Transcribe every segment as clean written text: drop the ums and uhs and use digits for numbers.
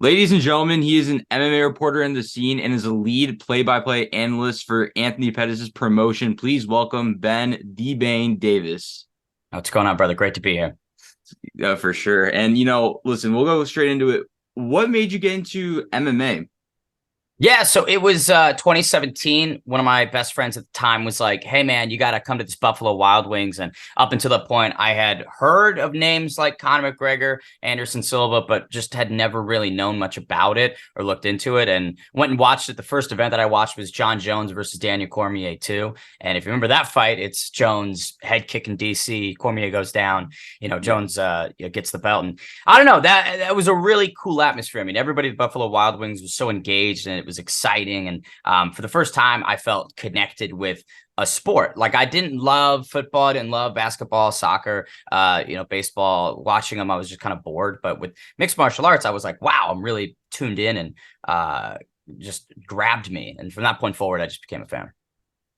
Ladies and gentlemen, he is an MMA reporter in the scene and is a lead play-by-play analyst for Anthony Pettis' promotion. Please welcome Ben "The Bane" Davis. What's going on, brother? Great to be here. For sure. And, listen, we'll go straight into it. What made you get into MMA? Yeah, so it was 2017. One of my best friends at the time was like, "Hey, man, you got to come to this Buffalo Wild Wings." And up until that point, I had heard of names like Conor McGregor, Anderson Silva, but just had never really known much about it or looked into it. And went and watched it. The first event that I watched was John Jones versus Daniel Cormier 2. And if you remember that fight, it's Jones head kick in DC. Cormier goes down. Jones gets the belt. And I don't know, that was a really cool atmosphere. I mean, everybody at Buffalo Wild Wings was so engaged, and it was exciting. And for the first time, I felt connected with a sport. Like, I didn't love football, I didn't love basketball, soccer, baseball. Watching them, I was just kind of bored. But with mixed martial arts, I was like, wow, I'm really tuned in, and just grabbed me. And from that point forward, I just became a fan.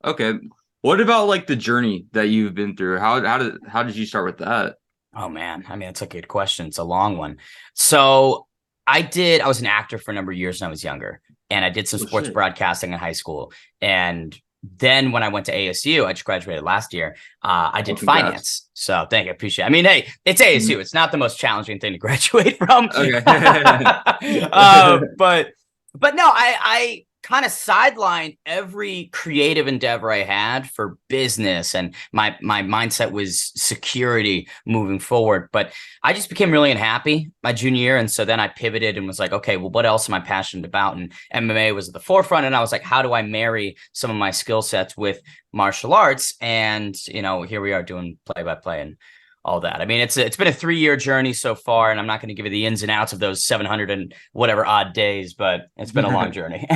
Okay. What about like the journey that you've been through? How did you start with that? Oh man, I mean, it's a good question. It's a long one. So I was an actor for a number of years when I was younger, and I did some Oh sports shit. broadcasting in high school. And then when I went to ASU, I just graduated last year. I Oh, did congrats. finance. So thank you. I appreciate it. I mean, hey, it's ASU. It's not the most challenging thing to graduate from. Okay. But no, I kind of sidelined every creative endeavor I had for business, and my mindset was security moving forward. But I just became really unhappy my junior year, and so then I pivoted and was like, okay, well, what else am I passionate about? And MMA was at the forefront, and I was like, how do I marry some of my skill sets with martial arts? And here we are doing play by play and all that. I mean, it's been a 3-year journey so far, and I'm not going to give you the ins and outs of those 700 and whatever odd days, but it's been a long journey.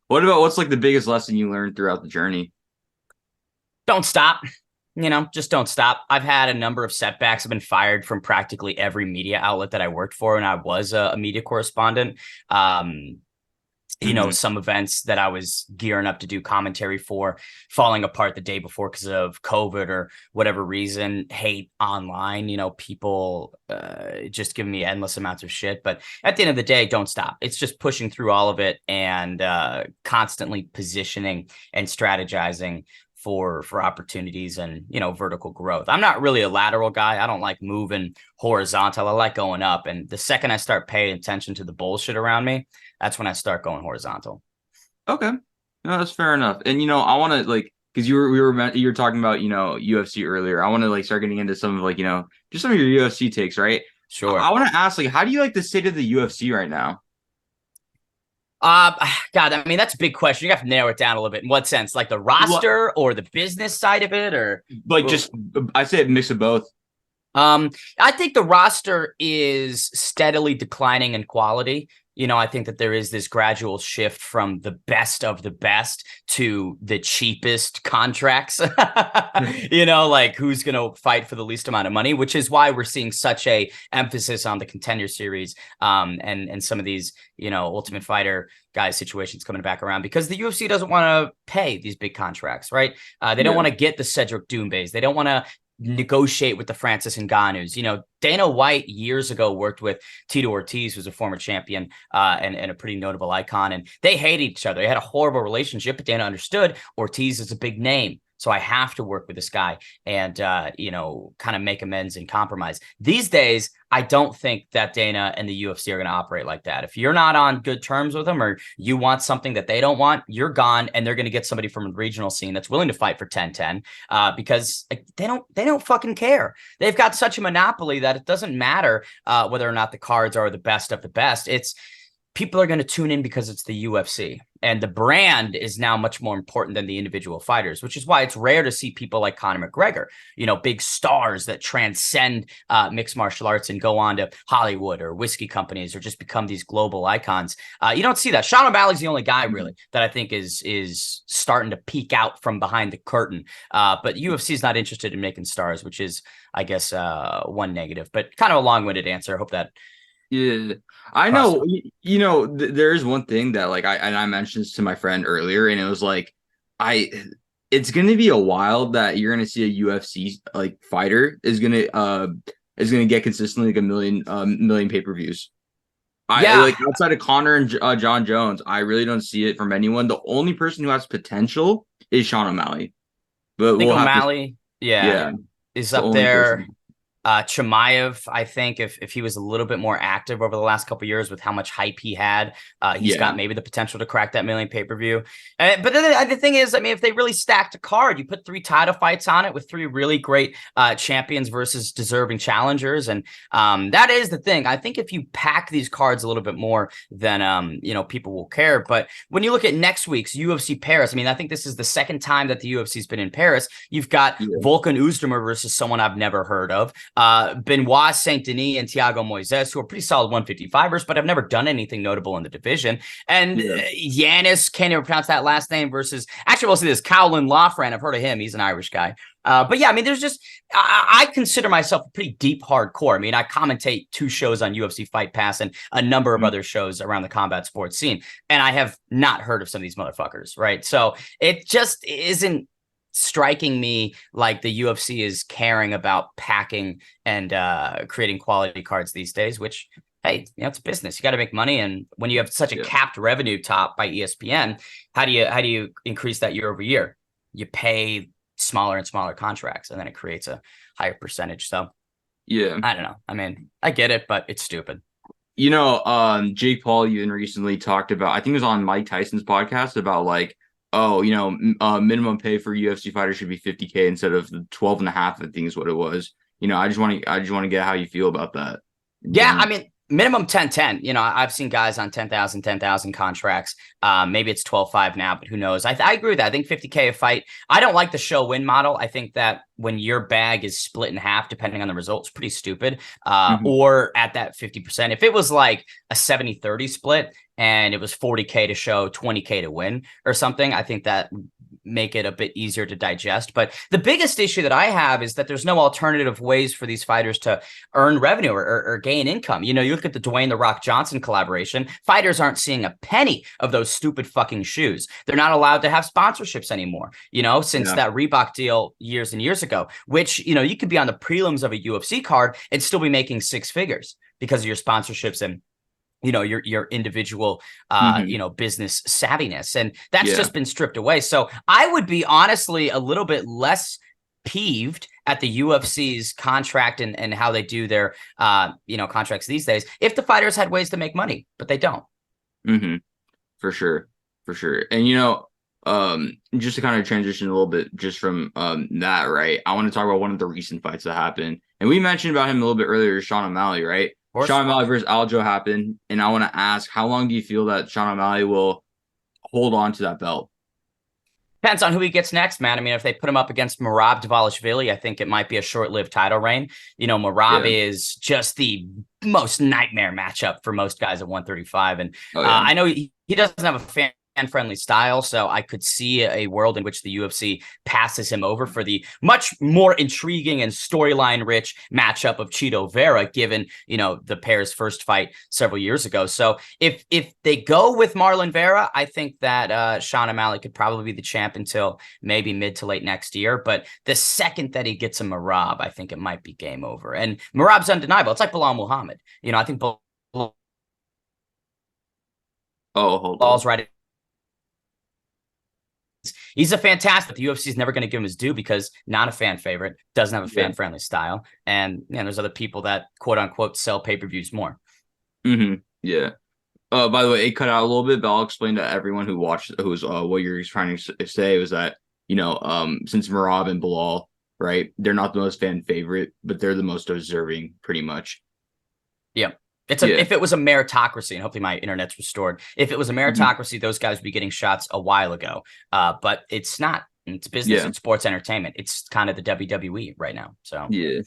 What's like the biggest lesson you learned throughout the journey? Don't stop. Just don't stop. I've had a number of setbacks. I've been fired from practically every media outlet that I worked for, and I was a media correspondent. Hmm. Some events that I was gearing up to do commentary for falling apart the day before because of COVID or whatever reason, hate online, people just giving me endless amounts of shit. But at the end of the day, don't stop. It's just pushing through all of it and constantly positioning and strategizing for opportunities and vertical growth. I'm not really a lateral guy. I don't like moving horizontal. I like going up. And the second I start paying attention to the bullshit around me, that's when I start going horizontal. Okay. No, that's fair enough. And I want to like because you were talking about UFC earlier. I want to like start getting into some of like just some of your UFC takes, right? I Sure. want to ask like how do you like the state of the UFC right now? Uh, God, I mean, that's a big question. You have to narrow it down a little bit. In what sense? Like the Well, roster or the business side of it, or like well, just I say a mix of both. Um, I think the roster is steadily declining in quality. I think that there is this gradual shift from the best of the best to the cheapest contracts. Like who's going to fight for the least amount of money, which is why we're seeing such a emphasis on the Contender Series, and some of these, Ultimate Fighter guys situations coming back around because the UFC doesn't want to pay these big contracts, right? They don't Yeah. want to get the Cedric Doombays. They don't want to negotiate with the Francis Ngannou's. Dana White years ago worked with Tito Ortiz, who's a former champion and a pretty notable icon, and they hated each other. They had a horrible relationship, but Dana understood Ortiz is a big name. So I have to work with this guy and, kind of make amends and compromise. These days, I don't think that Dana and the UFC are going to operate like that. If you're not on good terms with them or you want something that they don't want, you're gone, and they're going to get somebody from a regional scene that's willing to fight for 10-10 because they don't fucking care. They've got such a monopoly that it doesn't matter whether or not the cards are the best of the best. It's people are going to tune in because it's the UFC. And the brand is now much more important than the individual fighters, which is why it's rare to see people like Conor McGregor, big stars that transcend mixed martial arts and go on to Hollywood or whiskey companies or just become these global icons. You don't see that. Sean O'Malley's the only guy really that I think is starting to peek out from behind the curtain. But UFC is not interested in making stars, which is, I guess, one negative, but kind of a long-winded answer. I hope that Yeah, I crossed. know. There is one thing that like I mentioned this to my friend earlier, and it was like, I, it's gonna be a while that you're gonna see a UFC like fighter is gonna get consistently like a million pay-per-views. I Yeah, like outside of Connor and John Jones, I really don't see it from anyone. The only person who has potential is Sean O'Malley, but I think we'll have to. O'Malley, yeah, Yeah, is it's the up only there. person. Chimaev, I think if he was a little bit more active over the last couple of years with how much hype he had, he's Yeah, got maybe the potential to crack that million pay-per-view. But then the thing is, I mean, if they really stacked a card, you put 3 title fights on it with 3 really great champions versus deserving challengers. And that is the thing. I think if you pack these cards a little bit more, then, people will care. But when you look at next week's UFC Paris, I mean, I think this is the second time that the UFC's been in Paris. You've got yeah, Volkan Oezdemir versus someone I've never heard of. Benoit Saint Denis and Thiago Moises, who are pretty solid 155ers, but have never done anything notable in the division. And yeah, Yanis, can't even pronounce that last name, versus actually, we'll see this Cowlin Lofran. I've heard of him. He's an Irish guy. But yeah, I mean, there's just, I consider myself a pretty deep hardcore. I mean, I commentate 2 shows on UFC Fight Pass and a number of mm, other shows around the combat sports scene. And I have not heard of some of these motherfuckers, right? So it just isn't striking me like the UFC is caring about packing and creating quality cards these days, which, hey, it's business. You got to make money. And when you have such a yeah, capped revenue top by ESPN, how do you increase that year over year? You pay smaller and smaller contracts, and then it creates a higher percentage. So yeah. I don't know. I mean, I get it, but it's stupid. Jake Paul even recently talked about, I think it was on Mike Tyson's podcast about like, oh, minimum pay for UFC fighters should be 50K instead of the 12 and a half, I think is what it was. I just want to get how you feel about that in Yeah, I general. mean, minimum 10-10. I've seen guys on 10,000 contracts. Maybe it's 12-5 now, but who knows? I agree with that. I think 50K a fight. I don't like the show win model. I think that when your bag is split in half, depending on the results, pretty stupid. Hmm. Or at that 50%. If it was like a 70-30 split and it was 40K to show, 20K to win or something, I think that make it a bit easier to digest. But the biggest issue that I have is that there's no alternative ways for these fighters to earn revenue or gain income. You look at the Dwayne The Rock Johnson collaboration, fighters aren't seeing a penny of those stupid fucking shoes. They're not allowed to have sponsorships anymore, since Yeah. that Reebok deal years and years ago, which, you could be on the prelims of a UFC card and still be making 6 figures because of your sponsorships and your individual Hmm. business savviness, and that's Yeah. just been stripped away. So I would be honestly a little bit less peeved at the UFC's contract and how they do their contracts these days if the fighters had ways to make money, but they don't. Hmm. For sure. For sure. And just to kind of transition a little bit just from that, right? I want to talk about one of the recent fights that happened. And we mentioned about him a little bit earlier, Sean O'Malley, right? Of course. Sean O'Malley versus Aljo happened. And I want to ask, how long do you feel that Sean O'Malley will hold on to that belt? Depends on who he gets next, man. I mean, if they put him up against Merab Dvalishvili, I think it might be a short-lived title reign. Merab Yeah. is just the most nightmare matchup for most guys at 135. And Oh yeah. I know he doesn't have a fan-friendly style, so I could see a world in which the UFC passes him over for the much more intriguing and storyline-rich matchup of Chito Vera, given, the pair's first fight several years ago. So if they go with Marlon Vera, I think that Sean O'Malley could probably be the champ until maybe mid to late next year. But the second that he gets a Merab, I think it might be game over. And Merab's undeniable. It's like Bilal Muhammad. I think Oh, hold on. Bilal's right. He's a fantastic. The UFC is never going to give him his due because not a fan favorite, doesn't have a Yeah. fan friendly style, and there's other people that quote unquote sell pay-per-views more. Hmm. Yeah. By the way, it cut out a little bit, but I'll explain to everyone who watched, who's what you're trying to say was that since Marab and Bilal, right, they're not the most fan favorite, but they're the most deserving, pretty much. Yeah. Yeah. If it was a meritocracy, and hopefully my internet's restored. If it was a Mhm. meritocracy, those guys would be getting shots a while ago. But it's not. It's business. Yeah. It's sports entertainment. It's kind of the WWE right now. So Yeah.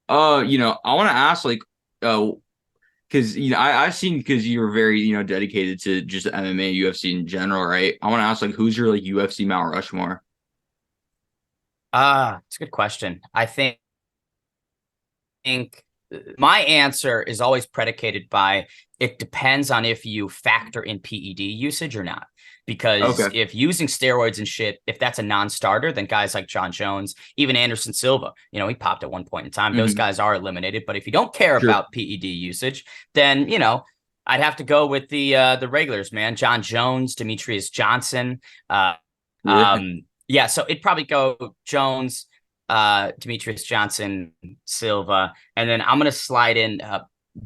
I want to ask, like, because I've seen, because you're very dedicated to just MMA, UFC in general, right? I want to ask, like, who's your like UFC Mount Rushmore? it's a good question. I think my answer is always predicated by it depends on if you factor in PED usage or not. Because Okay. if using steroids and shit, if that's a non-starter, then guys like John Jones, even Anderson Silva, he popped at one point in time. Those Hmm. guys are eliminated. But if you don't care Sure. about PED usage, then I'd have to go with the regulars, man. John Jones, Demetrius Johnson. Yeah. Yeah, so it'd probably go Jones, Demetrius Johnson, Silva, and then I'm gonna slide in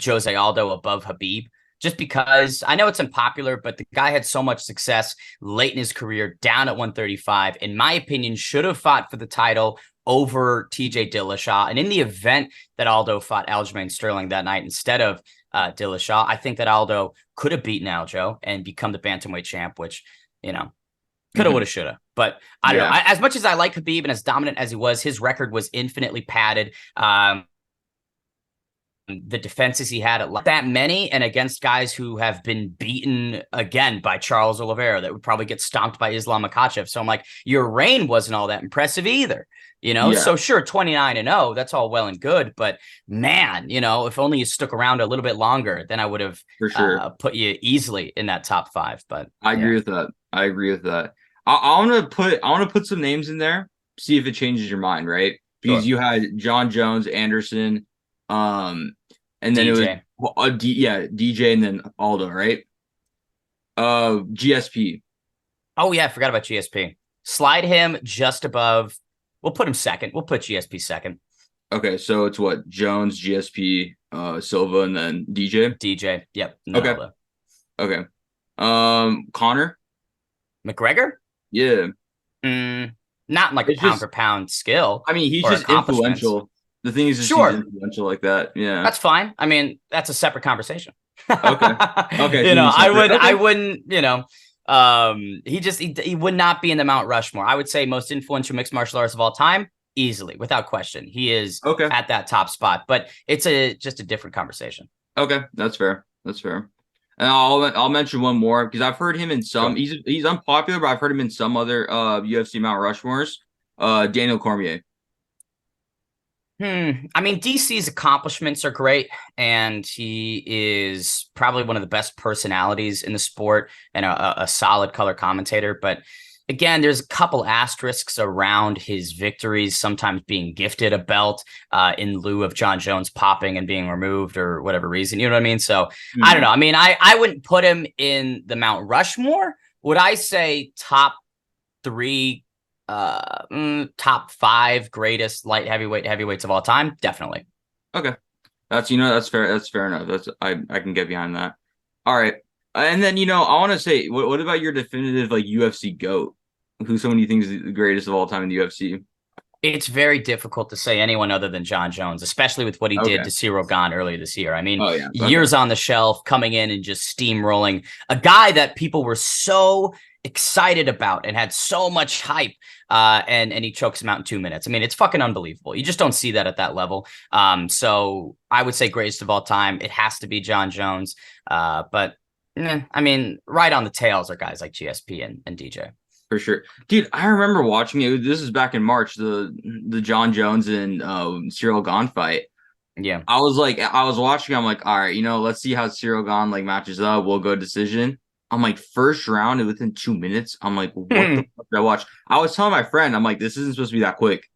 Jose Aldo above Habib. Just because I know it's unpopular, but the guy had so much success late in his career, down at 135. In my opinion, should have fought for the title over TJ Dillashaw. And in the event that Aldo fought Aljamain Sterling that night instead of Dillashaw, I think that Aldo could have beaten Aljo and become the bantamweight champ, which, you know, coulda, woulda, shoulda. But I don't know. Yeah. As much as I like Habib and as dominant as he was, his record was infinitely padded. The defenses he had at that many and against guys who have been beaten again by Charles Oliveira that would probably get stomped by Islam Makhachev. So I'm like, your reign wasn't all that impressive either, you know? Yeah. So sure, 29-0, that's all well and good, but man, you know, if only you stuck around a little bit longer, then I would have For sure. put you easily in that top 5. But I agree with that. I agree with that. I want to put some names in there, see if it changes your mind, right? Because Sure. you had John Jones, Anderson, and then DJ. it was DJ, and then Aldo, right? GSP. Oh yeah, I forgot about GSP. Slide him just above. We'll put him second. We'll put GSP second. Okay, so it's what? Jones, GSP, Silva, and then DJ. DJ. Yep. Okay. Aldo. Okay. Connor. McGregor? Yeah. Not in like It's a pound just- for pound skill. I mean, he's or just accomplishments. influential. The thing is, just Sure. he's influential like that. Yeah. That's fine. I mean, that's a separate conversation. Okay. Okay. You know, so you separate- I wouldn't, you know, he would not be in the Mount Rushmore. I would say most influential mixed martial artist of all time, easily, without question. He is Okay. at that top spot, but it's just a different conversation. Okay, that's fair. That's fair. And I'll mention one more because I've heard him in some. Sure. He's unpopular, but I've heard him in some other UFC Mount Rushmores. Daniel Cormier. I mean, DC's accomplishments are great, and he is probably one of the best personalities in the sport and a solid color commentator. But again, there's a couple asterisks around his victories, sometimes being gifted a belt in lieu of John Jones popping and being removed or whatever reason. You know what I mean? So I don't know. I mean, I wouldn't put him in the Mount Rushmore. Would I say top 3? Top 5 greatest light heavyweights of all time? Definitely. Okay, that's fair. That's fair enough. That's I can get behind that. All right, and then I want to say, what about your definitive like UFC GOAT? Who someone you think is the greatest of all time in the UFC? It's very difficult to say anyone other than John Jones, especially with what he did to Cyril Gane earlier this year. I mean, years on the shelf, coming in and just steamrolling a guy that people were so excited about and had so much hype, and he chokes him out in 2 minutes. I mean, it's fucking unbelievable. You just don't see that at that level. So I would say greatest of all time. It has to be John Jones. But I mean, right on the tails are guys like GSP and DJ. For sure, dude. I remember watching it. This is back in March, the John Jones and Cyril Gane fight. Yeah, I was watching. I'm like, all right, let's see how Cyril Gane like matches up. We'll go decision. I'm like, first round and within 2 minutes. I'm like, what the fuck did I watch? I was telling my friend, I'm like, this isn't supposed to be that quick.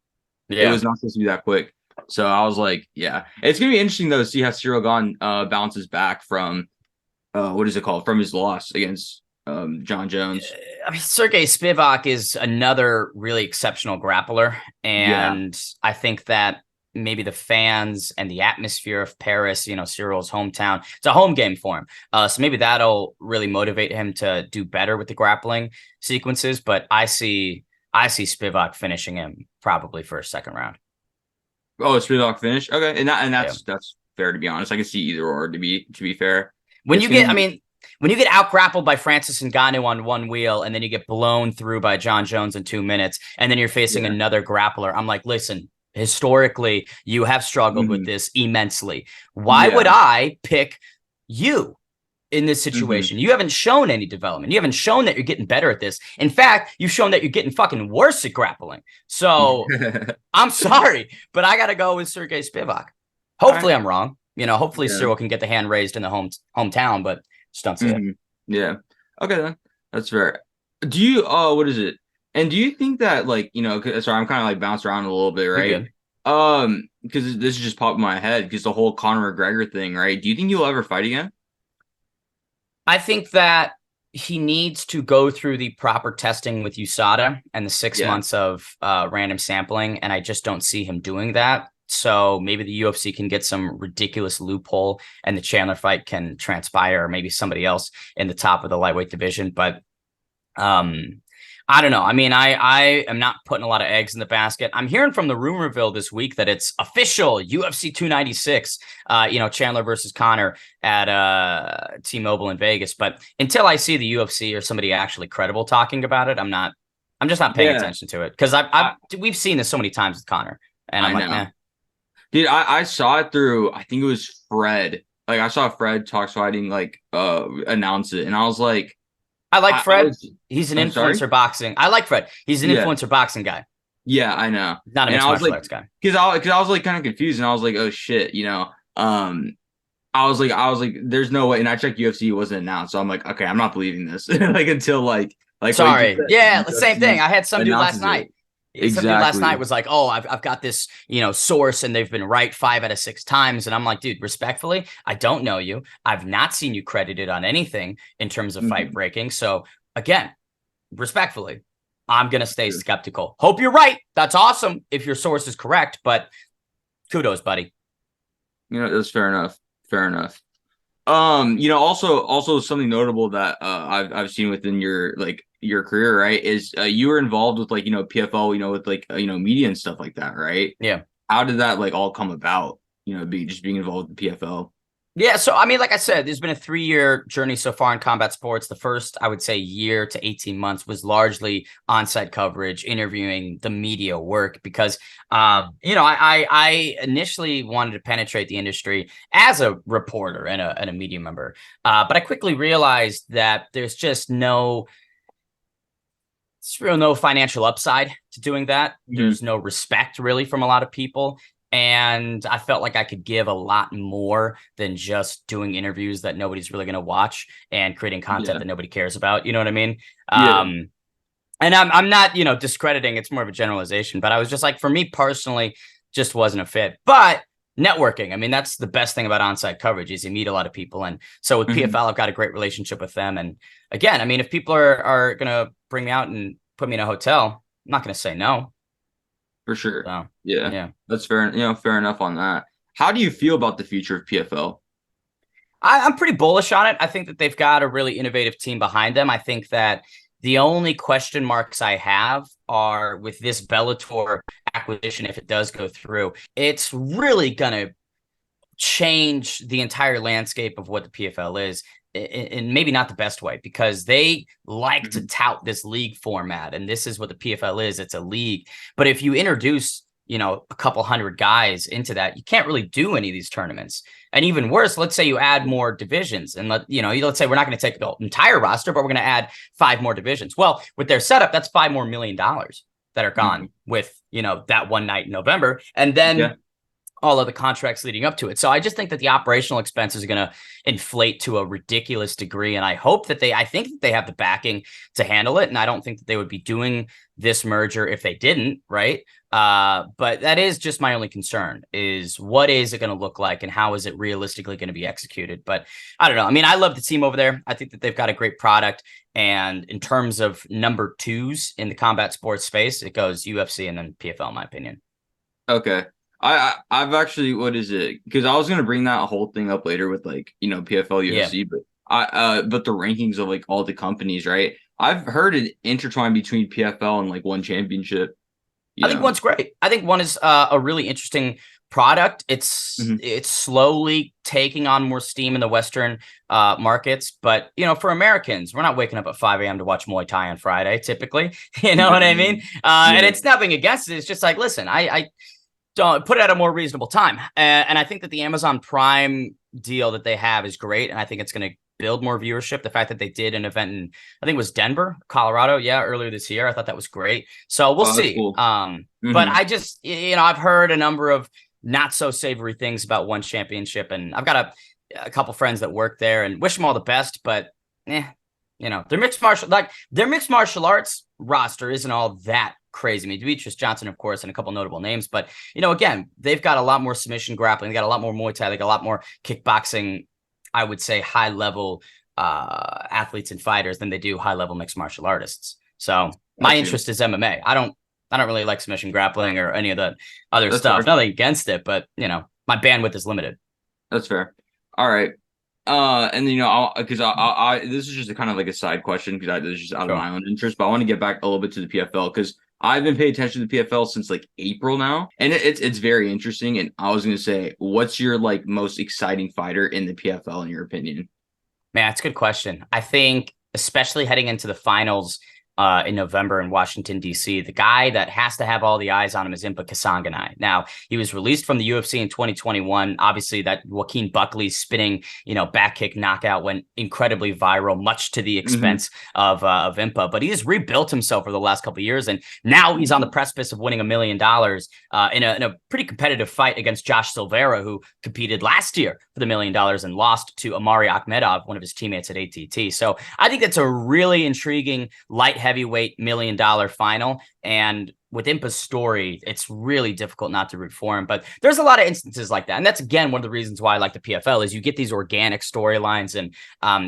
Yeah. It was not supposed to be that quick. So I was like, yeah, it's gonna be interesting though to see how Cyril Gane bounces back from what is it called, from his loss against John Jones. I mean, Sergey Spivak is another really exceptional grappler, and I think that maybe the fans and the atmosphere of Paris, Cyril's hometown, it's a home game for him. So maybe that'll really motivate him to do better with the grappling sequences. But I see Spivak finishing him probably for a second round. Oh, Spivak finish? Okay, and that's fair, to be honest. I can see either or, to be fair. When you get out grappled by Francis Ngannou on one wheel, and then you get blown through by John Jones in 2 minutes, and then you're facing another grappler, I'm like, listen, historically, you have struggled with this immensely. Why would I pick you in this situation? You haven't shown any development. You haven't shown that you're getting better at this. In fact, you've shown that you're getting fucking worse at grappling. So I'm sorry, but I got to go with Sergey Spivak. Hopefully I'm wrong. Hopefully Cyril can get the hand raised in the hometown, but just don't see it. Yeah. Okay, then. That's fair. Do you, what is it? And do you think that, like, sorry, I'm kind of like bounced around a little bit, right? Because this just popped in my head because the whole Conor McGregor thing, right? Do you think you'll ever fight again? I think that he needs to go through the proper testing with USADA and the 6 months of random sampling, and I just don't see him doing that. So maybe the UFC can get some ridiculous loophole and the Chandler fight can transpire, or maybe somebody else in the top of the lightweight division. But I don't know. I mean, I am not putting a lot of eggs in the basket. I'm hearing from the Rumorville this week that it's official UFC 296, Chandler versus Connor at T-Mobile in Vegas. But until I see the UFC or somebody actually credible talking about it, I'm just not paying attention to it, because we've seen this so many times with Connor, and I'm like, nah. Dude, I saw it through, I think it was Fred. Like, I saw Fred Talks Fighting announce it, and I was like, I like Fred. He's an influencer boxing. I like Fred. He's an influencer boxing guy. Yeah, I know. Not a mixed martial arts guy. Because I was like kind of confused, and I was like, oh shit, I was like, there's no way. And I checked UFC, it wasn't announced, so I'm like, okay, I'm not believing this. Until like sorry, yeah, the same thing. I had some dude last night. Exactly. Somebody last night was like, oh, I've got this, source, and they've been right 5 out of 6 times. And I'm like, dude, respectfully, I don't know you. I've not seen you credited on anything in terms of fight breaking. So again, respectfully, I'm going to stay skeptical. Hope you're right. That's awesome if your source is correct, but kudos, buddy. That's fair enough. Fair enough. Also something notable that I've seen within your career, right, is you were involved with PFL, with media and stuff like that, right? Yeah. How did that like all come about? Being involved with the PFL. Yeah, so I mean, like I said, there's been a 3-year journey so far in combat sports. The first, I would say, year to 18 months was largely on-site coverage, interviewing, the media work, because I initially wanted to penetrate the industry as a reporter and a media member, but I quickly realized that there's just no financial upside to doing that. There's no respect really from a lot of people. And I felt like I could give a lot more than just doing interviews that nobody's really going to watch and creating content that nobody cares about. You know what I mean? Yeah. And I'm not, discrediting. It's more of a generalization. But I was just like, for me personally, just wasn't a fit. But networking, I mean, that's the best thing about on-site coverage, is you meet a lot of people. And so with PFL, I've got a great relationship with them. And again, I mean, if people are going to bring me out and put me in a hotel, I'm not going to say no. For sure. So, yeah, that's fair. Fair enough on that. How do you feel about the future of PFL? I'm pretty bullish on it. I think that they've got a really innovative team behind them. I think that the only question marks I have are with this Bellator acquisition, if it does go through. It's really going to change the entire landscape of what the PFL is. And maybe not the best way, because they like to tout this league format, and this is what the PFL is. It's a league. But if you introduce, a couple hundred guys into that, you can't really do any of these tournaments. And even worse, let's say you add more divisions, and let's say we're not going to take the entire roster, but we're going to add 5 more divisions. Well, with their setup, that's $5 more million that are gone with, that one night in November. And then all of the contracts leading up to it. So I just think that the operational expenses are going to inflate to a ridiculous degree. And I think that they have the backing to handle it. And I don't think that they would be doing this merger if they didn't, right? But that is just my only concern, is what is it going to look like and how is it realistically going to be executed? But I don't know. I mean, I love the team over there. I think that they've got a great product. And in terms of number 2s in the combat sports space, it goes UFC and then PFL, in my opinion. Okay. I've actually, what is it? Because I was gonna bring that whole thing up later with PFL, UFC, but the rankings of all the companies, right? I've heard it intertwined between PFL and one championship. I think one's great. I think one is a really interesting product. It's slowly taking on more steam in the Western markets, but for Americans, we're not waking up at 5 a.m. to watch Muay Thai on Friday, typically. You know what I mean? And it's nothing against it. It's just like, listen, I don't put it at a more reasonable time. And I think that the Amazon Prime deal that they have is great. And I think it's going to build more viewership. The fact that they did an event in, I think it was Denver, Colorado. Yeah. Earlier this year. I thought that was great. So we'll see. Cool. But I just, I've heard a number of not so savory things about one championship. And I've got a couple friends that work there and wish them all the best, but their mixed martial arts roster isn't all that crazy. I mean, Demetrius Johnson, of course, and a couple notable names, but again, they've got a lot more submission grappling. They got a lot more Muay Thai. They got a lot more kickboxing. I would say high level athletes and fighters than they do high level mixed martial artists. So my Got you. interest is MMA. I don't really like submission grappling or any of the other That's stuff. fair. Nothing against it, but my bandwidth is limited. That's fair. All right. And because this is just a kind of like a side question because this is just out of Sure. my own interest, but I want to get back a little bit to the PFL because I've been paying attention to the PFL since like April now, and it's very interesting. And I was gonna say, what's your like most exciting fighter in the PFL in your opinion? Man, that's a good question. I think, especially heading into the finals in November in Washington, D.C., the guy that has to have all the eyes on him is Impa Kasanganay. Now, he was released from the UFC in 2021. Obviously, that Joaquin Buckley spinning, back kick knockout went incredibly viral, much to the Hmm. expense of Impa. But he has rebuilt himself over the last couple of years, and now he's on the precipice of winning $1 million in a pretty competitive fight against Josh Silvera, who competed last year for the $1 million and lost to Amari Akhmedov, one of his teammates at ATT. So I think that's a really intriguing light heavyweight $1 million final. And with Impa's story, it's really difficult not to root for him. But there's a lot of instances like that. And that's, again, one of the reasons why I like the PFL is you get these organic storylines. And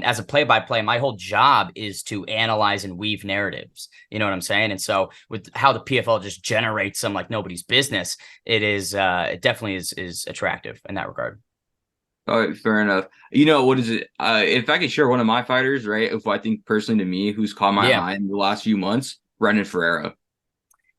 as a play-by-play, my whole job is to analyze and weave narratives. You know what I'm saying? And so with how the PFL just generates some like nobody's business, it definitely is attractive in that regard. All right, fair enough. What is it? If I could share one of my fighters, right? If I think personally to me, who's caught my Yeah. eye in the last few months, Brendan Ferreira.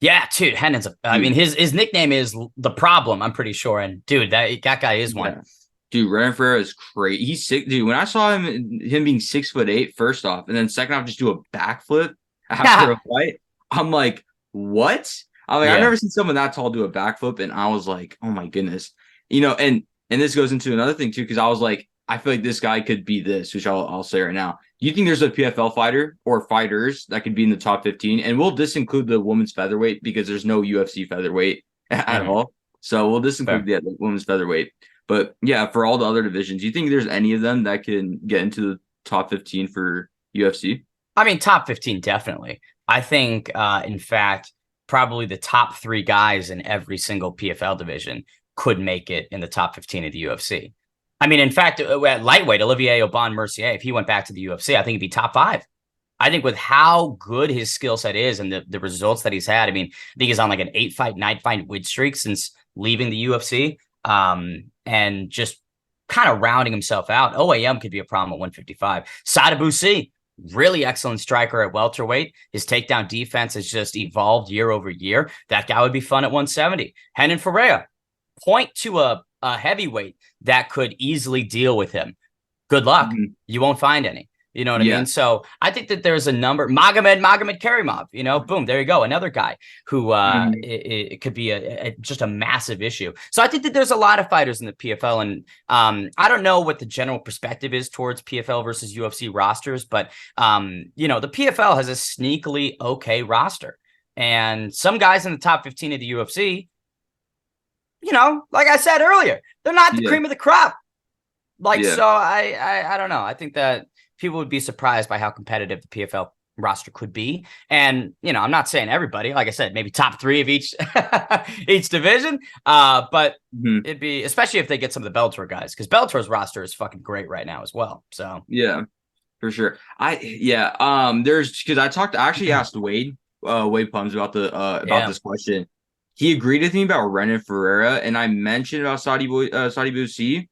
Yeah, dude, Hennon's I mean, Dude, his nickname is the problem, I'm pretty sure. And dude, that guy is one. yeah. Dude, Brendan Ferreira is crazy. He's sick, dude. When I saw him being 6'8", first off, and then second off, just do a backflip after a fight, I'm like, what? I'm like, I've Yeah. never seen someone that tall do a backflip, and I was like, oh my goodness, and this goes into another thing too, because I was like, I feel like this guy could be this, which I'll say right now. Do you think there's a PFL fighter or fighters that could be in the top 15? And will this include the women's featherweight because there's no UFC featherweight at Mhm. all? So will this include Fair. the women's featherweight? But yeah, for all the other divisions, do you think there's any of them that can get into the top 15 for UFC? I mean, top 15, definitely. I think, in fact, probably the top three guys in every single PFL division could make it in the top 15 of the UFC. I mean, in fact, at lightweight, Olivier Aubin Mercier, if he went back to the UFC, I think he'd be top five. I think with how good his skill set is and the results that he's had, I mean, I think he's on like an 8-fight, 9-fight win streak since leaving the UFC. And just kind of rounding himself out. OAM could be a problem at 155. Sada Boucy, really excellent striker at welterweight. His takedown defense has just evolved year over year. That guy would be fun at 170. Renan Ferreira, point to a heavyweight that could easily deal with him. Good luck. Mhm. You won't find any. You know what I Yeah. mean? So I think that there's a number. Magomed Karimov, boom, there you go. Another guy who Mhm. it could be just a massive issue. So I think that there's a lot of fighters in the PFL. And I don't know what the general perspective is towards PFL versus UFC rosters, but the PFL has a sneakily okay roster. And some guys in the top 15 of the UFC, like I said earlier, they're not the Yeah. cream of the crop. Like, Yeah. so I don't know. I think that people would be surprised by how competitive the PFL roster could be. And, I'm not saying everybody, like I said, maybe top three of each each division. But Mhm. it'd be, especially if they get some of the Bellator guys, because Bellator's roster is fucking great right now as well. So Yeah. For sure. There's because I actually asked Wade Pums about yeah. this question. He agreed with me about Renan Ferreira, and I mentioned about Saudi Boussy.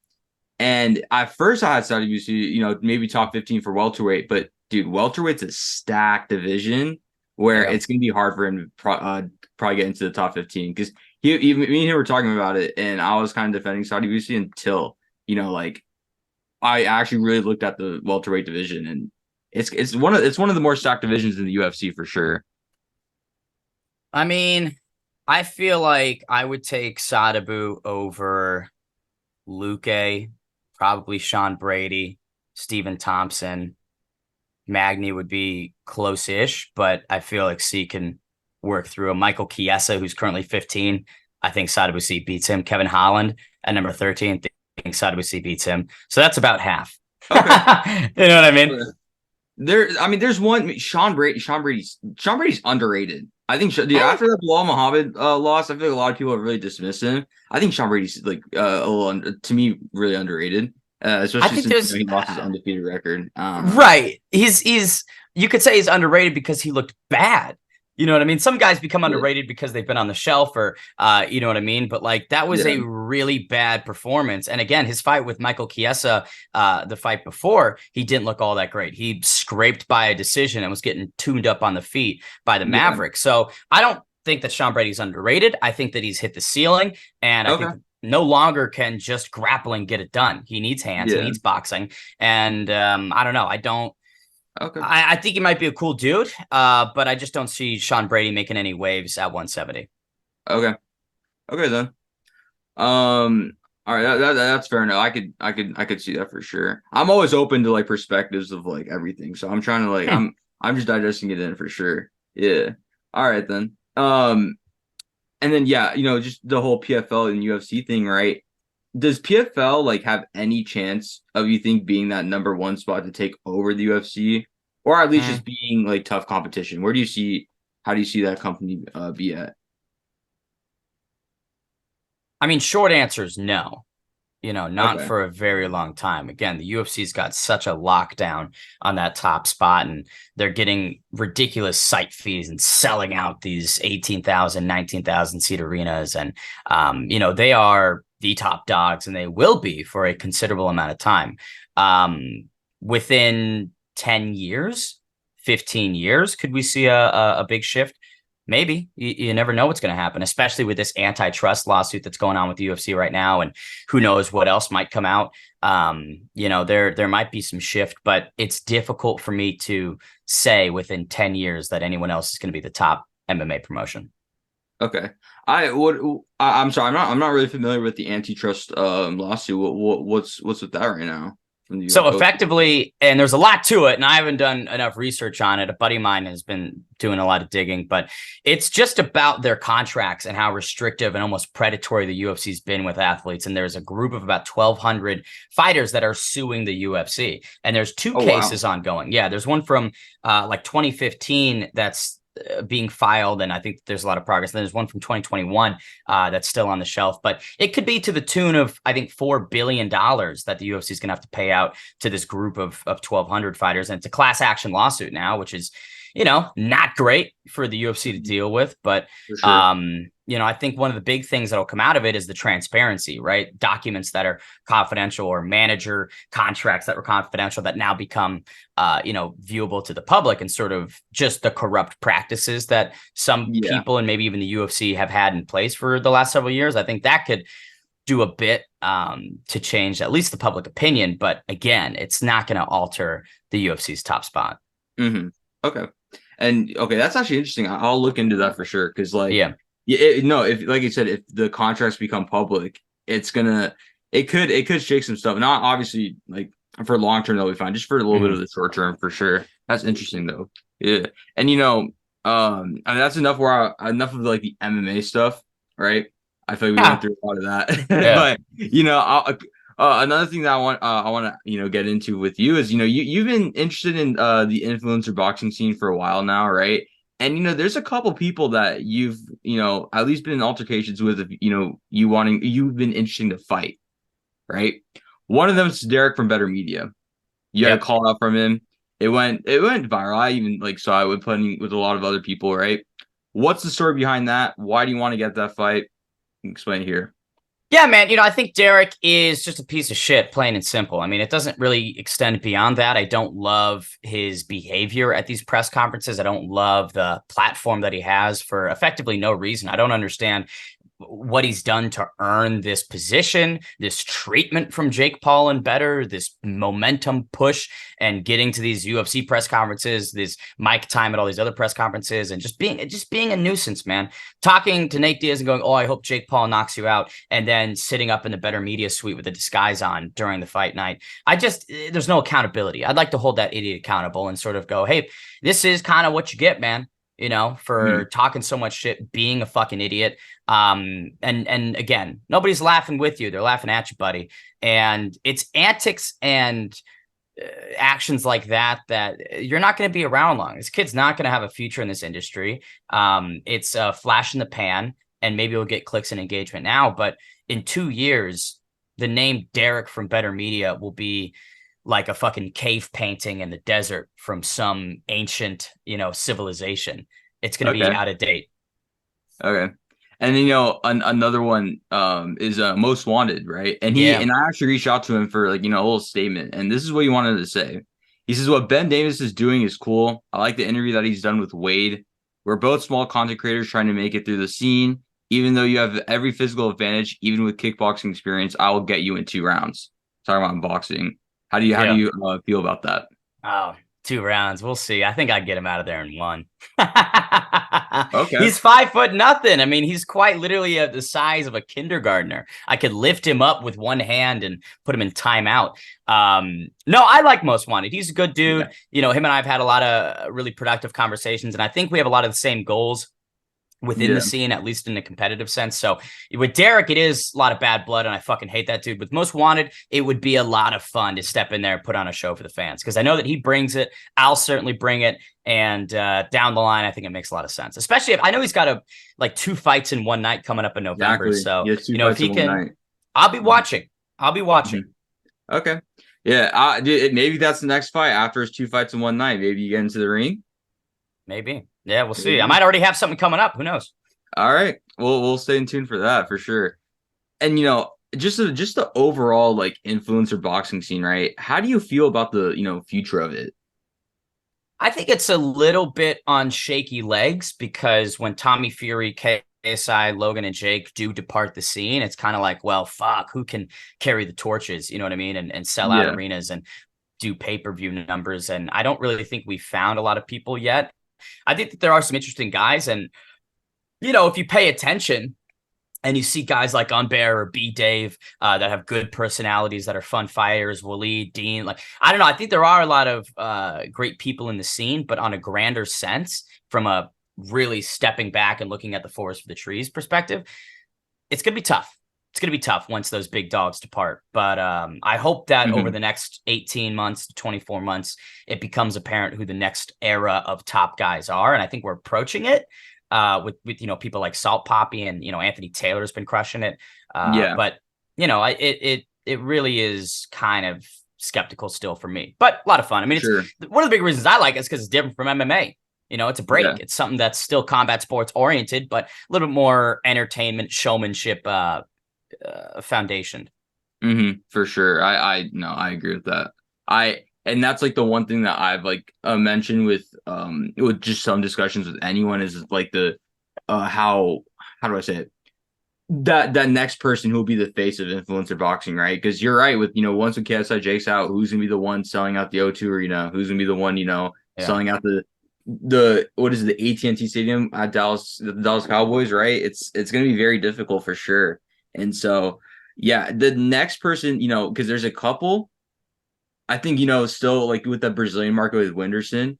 And at first I had Saudi Boussy, maybe top 15 for welterweight, but dude, welterweight's a stacked division where Yeah. it's gonna be hard for him to probably get into the top 15 because me and him were talking about it, and I was kind of defending Saudi Boussy until like I actually really looked at the welterweight division, and it's one of the more stacked divisions in the UFC for sure. I mean, I feel like I would take Sadabu over Luque, probably Sean Brady, Stephen Thompson. Magny would be close-ish, but I feel like C can work through a Michael Chiesa, who's currently 15. I think Sadabusi beats him. Kevin Holland at number 13. I think Sadabusi beats him. So that's about half. Okay. You know what I mean? There's one Sean Brady. Sean Brady's underrated. I think dude, Eh, after that Bilal Muhammad loss, I feel like a lot of people have really dismissed him. I think Sean Brady's like a little to me really underrated. I especially think since there's he lost his undefeated record. right. He's you could say he's underrated because he looked bad. You know what I mean? Some guys become Yeah, underrated because they've been on the shelf or you know what I mean? But like that was yeah, a really bad performance. And again, his fight with Michael Chiesa, the fight before, he didn't look all that great. He scraped by a decision and was getting tuned up on the feet by the yeah. Maverick. So I don't think that Sean Brady's underrated. I think that he's hit the ceiling, and I think Okay, that no longer can just grappling get it done. He needs hands, he yeah, needs boxing. And I don't know. okay, I think he might be a cool dude, but I just don't see Sean Brady making any waves at 170. okay, okay then. All right, that's fair enough. I could see that for sure. I'm always open to like perspectives of like everything, so I'm trying to like Hmm. I'm just digesting it in for sure. Yeah. All right then. And then yeah, just the whole PFL and UFC thing, right? Does PFL like have any chance of you think being that number one spot to take over the UFC, or at least Hmm. just being like tough competition? Where do you see? How do you see that company be at? I mean, short answer is no. Not Okay. for a very long time. Again, the UFC's got such a lockdown on that top spot, and they're getting ridiculous site fees and selling out these 18,000, 19,000 seat arenas. And, they are the top dogs, and they will be for a considerable amount of time. Within 10 years, 15 years, could we see a big shift? Maybe. You never know what's going to happen, especially with this antitrust lawsuit that's going on with the UFC right now, and who knows what else might come out. There might be some shift, but it's difficult for me to say within 10 years that anyone else is going to be the top MMA promotion. Okay. I'm sorry. I'm not really familiar with the antitrust lawsuit. What's with that right now from the So UFC? effectively, and there's a lot to it, and I haven't done enough research on it. A buddy of mine has been doing a lot of digging, but it's just about their contracts and how restrictive and almost predatory the UFC's been with athletes. And there's a group of about 1,200 fighters that are suing the UFC, and there's two Oh wow. cases ongoing. Yeah, there's one from like 2015 that's being filed, and I think there's a lot of progress. And there's one from 2021 that's still on the shelf, but it could be to the tune of, I think, $4 billion that the UFC is going to have to pay out to this group of 1,200 fighters. And it's a class action lawsuit now, which is, not great for the UFC to deal with. But, For sure. I think one of the big things that'll come out of it is the transparency, right? Documents that are confidential, or manager contracts that were confidential that now become, viewable to the public, and sort of just the corrupt practices that some Yeah. people and maybe even the UFC have had in place for the last several years. I think that could do a bit to change at least the public opinion. But again, it's not going to alter the UFC's top spot. Okay. And okay, that's actually interesting. I'll look into that for sure. Because like, Yeah. yeah, no, if like you said, if the contracts become public, it could shake some stuff. Not obviously like for long term they'll be fine. Just for a little bit of Mhm. the short term for sure. That's interesting though. Yeah. And I mean that's enough of like the MMA stuff, right? I feel like we went Yeah. through a lot of that. Yeah. But another thing that I want to get into with you is you've been interested in the influencer boxing scene for a while now, right? And there's a couple people that you've at least been in altercations with, if you've been interesting to fight, right? One of them is Derek from Better Media. You had a Yep. call out from him. It went viral. I even like saw it with a lot of other people, right? What's the story behind that? Why do you want to get that fight? Explain here. Yeah, man. I think Derek is just a piece of shit, plain and simple. I mean, it doesn't really extend beyond that. I don't love his behavior at these press conferences. I don't love the platform that he has for effectively no reason. I don't understand what he's done to earn this position, this treatment from Jake Paul and Better, this momentum push, and getting to these UFC press conferences, this mic time at all these other press conferences, and just being a nuisance, man. Talking to Nate Diaz and going, "Oh, I hope Jake Paul knocks you out," and then sitting up in the Better Media suite with a disguise on during the fight night. There's no accountability. I'd like to hold that idiot accountable and sort of go, "Hey, this is kind of what you get, man." For Mhm. talking so much shit, being a fucking idiot. And again, nobody's laughing with you. They're laughing at you, buddy. And it's antics and actions like that you're not going to be around long. This kid's not going to have a future in this industry. It's a flash in the pan, and maybe we'll get clicks and engagement now, but in 2 years, the name Derek from Better Media will be like a fucking cave painting in the desert from some ancient, civilization. It's going to be Okay. out of date. Okay. And then, another one is Most Wanted, right? And Yeah. I actually reached out to him for like, a little statement. And this is what he wanted to say. He says what Ben Davis is doing is cool. I like the interview that he's done with Wade. We're both small content creators trying to make it through the scene. Even though you have every physical advantage, even with kickboxing experience, I will get you in 2 rounds. Talking about boxing. How do Yeah. you feel about that? Oh, 2 rounds. We'll see. I think I'd get him out of there in one. Okay. He's 5'0". I mean, he's quite literally the size of a kindergartner. I could lift him up with one hand and put him in timeout. No, I like Most Wanted. He's a good dude. Yeah. Him and I have had a lot of really productive conversations, and I think we have a lot of the same goals within the Yeah. scene, at least in a competitive sense. So with Derek, it is a lot of bad blood, and I fucking hate that dude. With Most Wanted, it would be a lot of fun to step in there and put on a show for the fans, because I know that he brings it. I'll certainly bring it. And down the line, I think it makes a lot of sense, especially if I know he's got like 2 fights in one night coming up in November. Exactly. So, He has two if fights he in one can, night. I'll be watching. I'll be watching. Mhm. Okay. Yeah, maybe that's the next fight after his 2 fights in one night. Maybe you get into the ring. Maybe. Yeah, we'll see. I Maybe. might already have something coming up. Who knows? All right. We'll stay in tune for that for sure. And just the overall like influencer boxing scene, right? How do you feel about the future of it? I think it's a little bit on shaky legs, because when Tommy Fury, KSI, Logan, and Jake do depart the scene, it's kind of like, well, fuck, who can carry the torches? You know what I mean? And sell out Yeah. arenas and do pay-per-view numbers. And I don't really think we've found a lot of people yet. I think that there are some interesting guys. And, if you pay attention, and you see guys like Unbear or B Dave that have good personalities, that are fun fighters, Waleed, Dean. Like, I don't know. I think there are a lot of great people in the scene, but on a grander sense, from a really stepping back and looking at the forest for the trees perspective, it's going to be tough. It's going to be tough once those big dogs depart. But I hope that over Mhm. the next 18 months to 24 months, it becomes apparent who the next era of top guys are. And I think we're approaching it with people like Salt Poppy, and Anthony Taylor's been crushing it. Yeah. But it really is kind of skeptical still for me, but a lot of fun. I mean, it's Sure. one of the big reasons I like it is because it's different from MMA. It's a break. Yeah. It's something that's still combat sports oriented, but a little bit more entertainment, showmanship foundation. For sure. I no, I agree with that. And that's like the one thing that I've like mentioned with just some discussions with anyone is like the how do I say it? That next person who will be the face of influencer boxing, right? Because you're right with once when KSI Jake's out, who's gonna be the one selling out the O2 arena? Who's gonna be the one Yeah. selling out the what is it, the AT&T Stadium at the Dallas Cowboys, right? It's gonna be very difficult for sure. And so yeah, the next person, because there's a couple, I think still like with the Brazilian market with Wenderson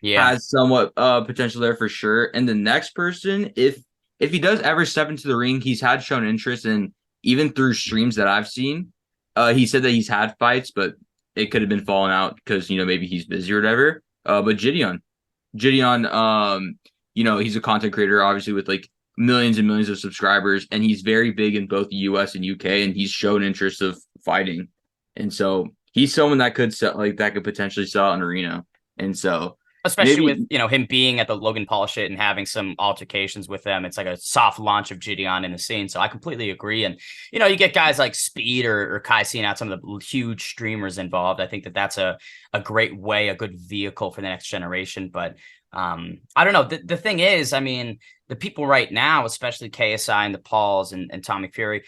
Yeah. has somewhat potential there for sure. And the next person, if he does ever step into the ring, he's had shown interest, and even through streams that I've seen, he said that he's had fights, but it could have been falling out because maybe he's busy or whatever. But Gideon, he's a content creator, obviously with like millions and millions of subscribers, and he's very big in both the US and UK, and he's shown interest of fighting. And so he's someone that could potentially sell out an arena. And so Especially with maybe him being at the Logan Paul shit and having some altercations with them. It's like a soft launch of Gideon in the scene. So I completely agree. And you get guys like Speed or Kai seeing out some of the huge streamers involved. I think that that's a great way, a good vehicle for the next generation. But I don't know. The thing is, I mean, the people right now, especially KSI and the Pauls and Tommy Fury,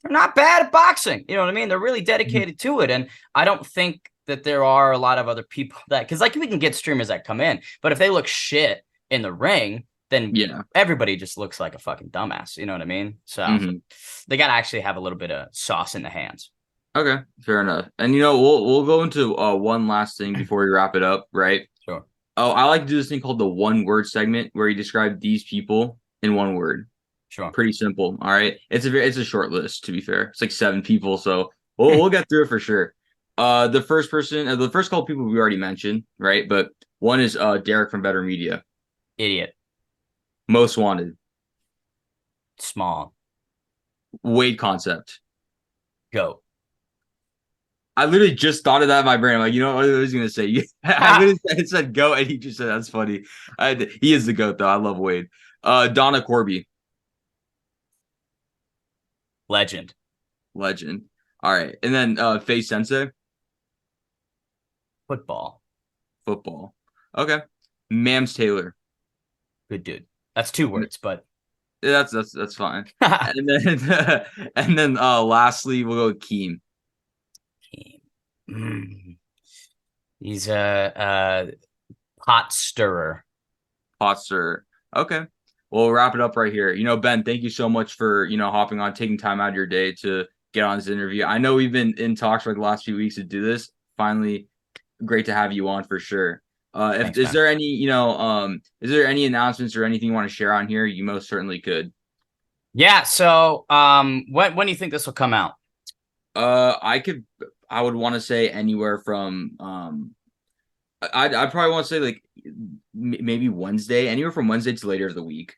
they're not bad at boxing. You know what I mean? They're really dedicated to it. And I don't think that there are a lot of other people because like we can get streamers that come in, but if they look shit in the ring, then yeah. everybody just looks like a fucking dumbass. You know what I mean? So they got to actually have a little bit of sauce in the hands. Okay, fair enough. And we'll go into one last thing before we wrap it up, right? Sure. Oh, I like to do this thing called the one word segment where you describe these people in one word. Sure. Pretty simple. All right. It's a short list, to be fair. It's like 7 people, so we'll get through it for sure. The first couple people we already mentioned, right? But one is Derek from Better Media. Idiot. Most Wanted. Small. Wade Concept. Go. I literally just thought of that in my brain. I'm like, you know what I was gonna say? I literally said goat, and he just said that's funny. He is the goat though. I love Wade. Donna Corby, Legend. legend. All right, and then Faye Sensei, Football. football. Okay, Mams Taylor. Good dude. That's 2 words, but That's fine. And then lastly we'll go with Keem. Mm. He's a pot stirrer. Potster. Okay. Well, we'll wrap it up right here. Ben, thank you so much for, hopping on, taking time out of your day to get on this interview. I know we've been in talks for like the last few weeks to do this. Finally, great to have you on for sure. If Thanks, is man. there any, is there any announcements or anything you want to share on here? You most certainly could. Yeah. So, when do you think this will come out? I would want to say anywhere from I'd probably want to say like maybe Wednesday, anywhere from Wednesday to later of the week.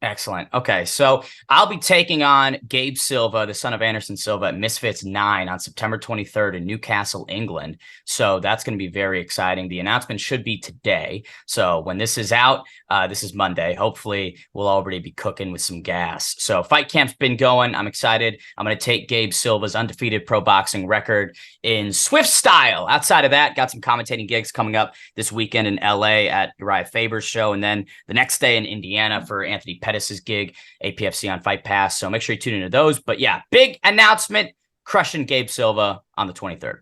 Excellent. Okay, so I'll be taking on Gabe Silva, the son of Anderson Silva, at Misfits 9 on September 23rd in Newcastle, England. So that's going to be very exciting. The announcement should be today. So when this is out, this is Monday. Hopefully, we'll already be cooking with some gas. So fight camp's been going. I'm excited. I'm going to take Gabe Silva's undefeated pro boxing record in Swift style. Outside of that, got some commentating gigs coming up this weekend in LA at Uriah Faber's show, and then the next day in Indiana for Anthony Pettis' gig, APFC on Fight Pass. So make sure you tune into those. But yeah, big announcement, crushing Gabe Silva on the 23rd.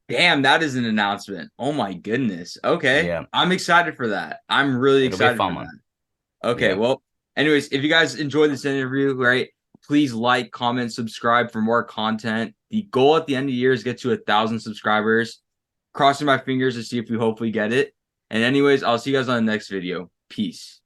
Damn, that is an announcement. Oh my goodness. Okay. Yeah. I'm excited for that. I'm really It'll be a excited fun for one. that. Okay, Yeah. well, anyways, if you guys enjoyed this interview, right, please like, comment, subscribe for more content. The goal at the end of the year is get to 1,000 subscribers. Crossing my fingers to see if we hopefully get it. And anyways, I'll see you guys on the next video. Peace.